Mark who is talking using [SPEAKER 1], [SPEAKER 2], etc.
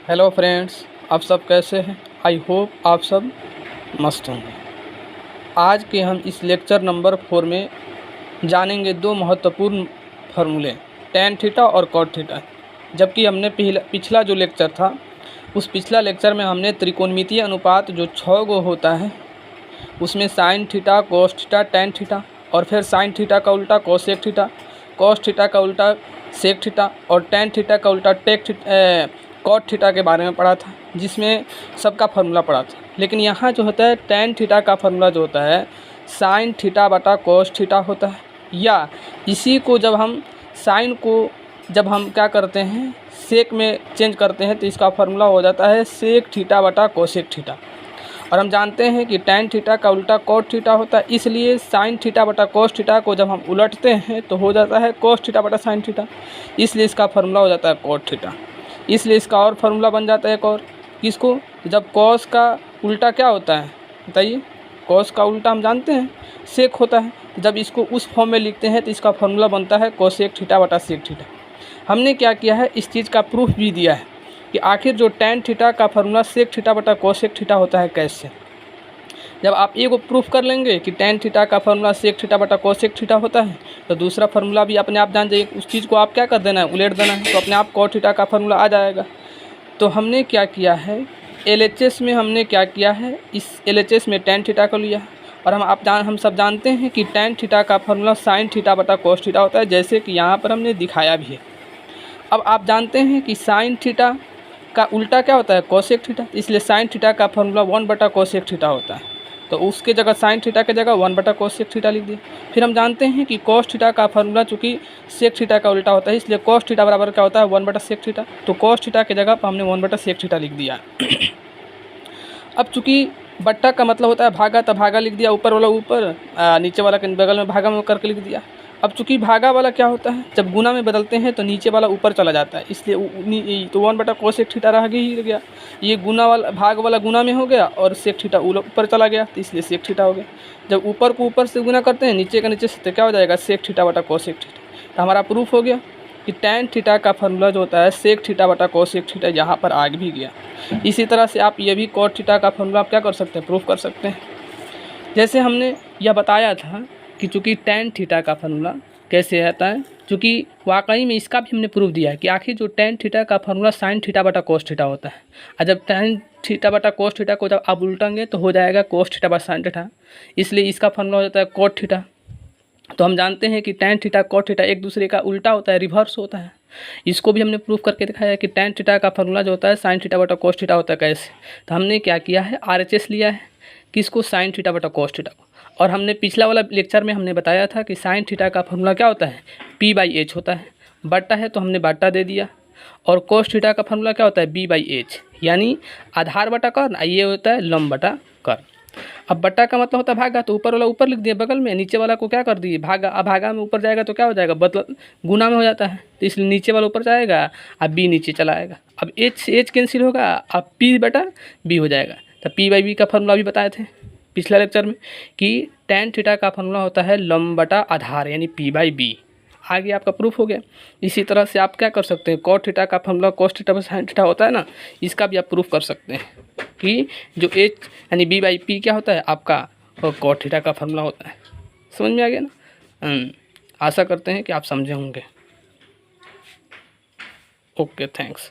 [SPEAKER 1] Hello friends, आप सब कैसे हैं? आई होप आप सब मस्त होंगे। आज के हम इस लेक्चर नंबर 4 में जानेंगे दो महत्वपूर्ण फार्मूले, tan थीटा और cot थीटा। जबकि हमने पिछला जो लेक्चर था, उस पिछला लेक्चर में हमने त्रिकोणमितीय अनुपात जो 6 गो होता है उसमें sin theta, cos theta, tan theta और फिर sin थीटा का उल्टा cosec थीटा, cos थीटा का उल्टा sec थीटा और tan थीटा का उल्टा कॉट थीटा के बारे में पढ़ा था, जिसमें सबका फार्मूला पढ़ा था। लेकिन यहाँ जो होता है tan थीटा का फार्मूला जो होता है साइन थीटा बटा कोस थीटा होता है, या इसी को जब हम साइन को जब हम क्या करते हैं सेक में चेंज करते हैं तो इसका फार्मूला हो जाता है सेक थीटा बटा कोसेक थीटा। और हम जानते हैं कि tan थीटा का उल्टा कॉट थीटा होता है, इसलिए साइन थीटा बटा कोस थीटा को जब हम उलटते हैं तो हो जाता है कोस थीटा बटा साइन थीटा, इसलिए इसका फार्मूला हो जाता है कॉट थीटा। इसलिए इसका और फार्मूला बन जाता है एक और, किसको, जब कॉस का उल्टा क्या होता है बताइए, कॉस का उल्टा हम जानते हैं सेक होता है। जब इसको उस फॉर्म में लिखते हैं तो इसका फार्मूला बनता है कोसेक थीटा बटा सेक थीटा। हमने क्या किया है, इस चीज़ का प्रूफ भी दिया है कि आखिर जो tan थीटा का फार्मूला सेक थीटा बटा कोसेक थीटा होता है कैसे। जब आप ये को प्रूफ कर लेंगे कि tan थीटा का फार्मूला सेक थीटा बटा कोसेक थीटा होता है तो दूसरा फार्मूला भी अपने आप जान जाइए, उस चीज़ को आप क्या कर देना है, उलट देना है, तो अपने आप cot थीटा का फार्मूला आ जाएगा। तो हमने क्या किया है, LHS में हमने क्या किया है, इस LHS में tan थीटा को लिया है। और हम सब जानते हैं कि tan थीटा का फार्मूला साइन थीटा बटा कोस थीटा होता है, जैसे कि यहाँ पर हमने दिखाया भी है। अब आप जानते हैं कि साइन थीटा का उल्टा क्या होता है कोसेक थीटा, इसलिए साइन थीटा का फार्मूला 1 बटा कोसेक थीटा होता है, तो उसके जगह साइन थीटा के जगह 1 बटा कोसेक थीटा लिख दिए। फिर हम जानते हैं कि कोस थीटा का फार्मूला चूँकि सेक थीटा का उल्टा होता है, इसलिए कोस थीटा बराबर क्या होता है 1 बटा सेक थीटा, तो कोस थीटा की जगह पर हमने 1 बटा सेक थीटा लिख दिया। अब चूँकि बट्टा का मतलब होता है भागा, तो भागा लिख दिया, ऊपर वाला ऊपर, नीचे वाला के बगल में भागा में करके लिख दिया। अब चूँकि भागा वाला क्या होता है, जब गुना में बदलते हैं तो नीचे वाला ऊपर चला जाता है, इसलिए तो 1 बटा कोसेक थीटा रह गया। ये गुना वाला भाग वाला गुना में हो गया और सेक थीटा ऊपर चला गया, तो इसलिए सेक थीटा हो गया। जब ऊपर को ऊपर से गुना करते हैं नीचे का नीचे से, तो क्या हो जाएगा सेक थीटा बटा कोसेक थीटा। तो हमारा प्रूफ हो गया कि tan थीटा का फार्मूला जो होता है सेक थीटा बटा कोसेक थीटा, यहाँ पर आ भी गया। इसी तरह से आप ये भी cot थीटा का फार्मूला आप क्या कर सकते हैं, प्रूफ कर सकते हैं। जैसे हमने यह बताया था कि चूँकि tan थीटा का फार्मूला कैसे आता है, चूँकि वाकई में इसका भी हमने प्रूफ दिया है कि आखिर जो tan थीटा का फार्मूला साइन थीटा बटा कोस थीटा होता है, और जब tan थीटा बटा कोस थीटा को जब आप उल्टेंगे तो हो जाएगा कोस थीटा बटा साइन थीटा, इसलिए इसका फार्मूला हो जाता है cot थीटा। तो हम जानते हैं कि tan थीटा cot थीटा एक दूसरे का उल्टा होता है, रिवर्स होता है। इसको भी हमने प्रूफ करके दिखाया है कि tan थीटा का फार्मूला जो होता है साइन थीटा बटा कोस थीटा होता है कैसे। तो हमने क्या किया है, RHS लिया है, किसको, साइन थीटा बटा कोस थीटा को। और हमने पिछला वाला लेक्चर में हमने बताया था कि साइन थीटा का फार्मूला क्या होता है, P/H होता है, बट्टा है तो हमने बट्टा दे दिया। और कोस थीटा का फार्मूला क्या होता है, B/H, यानी आधार बटा कर्ण, ये होता है लंब बटा कर्ण। अब बट्टा का मतलब होता है भागा, तो ऊपर वाला ऊपर लिख दिया बगल में, नीचे वाला को क्या कर दिए भागा। अब भागा में ऊपर जाएगा तो क्या हो जाएगा, बदल गुना में हो जाता है, तो इसलिए नीचे वाला ऊपर जाएगा, अब B नीचे चला आएगा। अब H कैंसिल होगा, अब P बटा B हो जाएगा। तो P/B का फार्मूला भी बताए थे पिछला लेक्चर में कि tan थीटा का फार्मूला होता है लंब बटा आधार, यानी P/B। आगे आपका प्रूफ हो गया। इसी तरह से आप क्या कर सकते हैं, cot थीटा का फार्मूला cos थीटा बटा sin थीटा होता है ना, इसका भी आप प्रूफ कर सकते हैं कि जो H यानी B/P क्या होता है आपका, cot थीटा का फार्मूला होता है। समझ में आ गया ना? आशा करते हैं कि आप समझे होंगे। Okay, thanks.